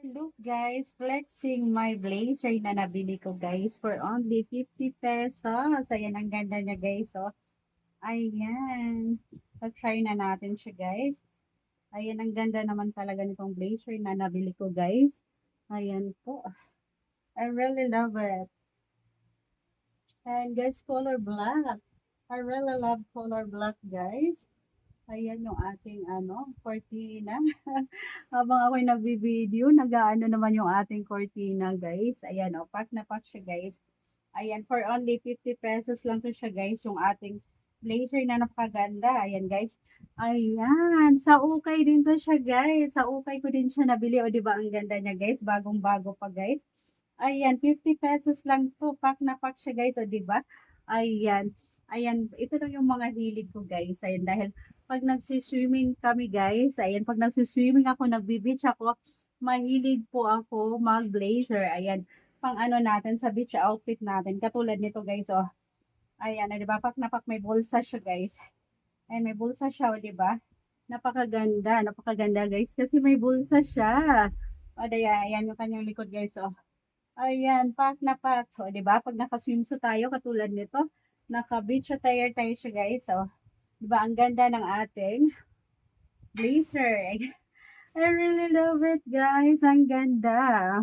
Look guys, flexing my blazer na nabili ko guys for only 50 pesos. Ayan, ang ganda niya guys. Oh. Ayan. Try na natin siya guys. Ayan, ang ganda naman talaga nitong blazer na nabili ko guys. Ayan po. I really love it. And guys, color black. I really love color black guys. Ayan yung ating cortina. Habang ako'y nagbi-video, nag-aano naman yung ating cortina, guys. Ayan, pack na pack siya, guys. Ayan, for only 50 pesos lang to siya, guys. Yung ating blazer na napakaganda. Ayan, guys. Ayan, sa ukay din to siya, guys. Sa ukay ko din siya nabili. O, di ba ang ganda niya, guys? Bagong-bago pa, guys. Ayan, 50 pesos lang to. Pack na pack siya, guys. O, di ba? Ayan. Ayan, ito lang yung mga hilig ko, guys. Ayan, dahil pag nagsi-swimming kami guys, ayan, pag nagsi-swimming ako, nagbi-beach ako, mahilig po ako mag-blazer. Ayan, pang ano natin sa beach outfit natin. Katulad nito guys, oh. Ayan, di ba? Pak na pak may bulsa siya guys. Ayan, may bulsa siya, oh, di ba? Napakaganda, napakaganda guys kasi may bulsa siya. O, ayan yung kanyang likod guys, oh. Ayan, pak na pak. O, di ba? Pag naka-swimsuit tayo, katulad nito, naka-beach attire tayo siya guys, oh. Di ba? Ang ganda ng ating blazer. I really love it, guys. Ang ganda.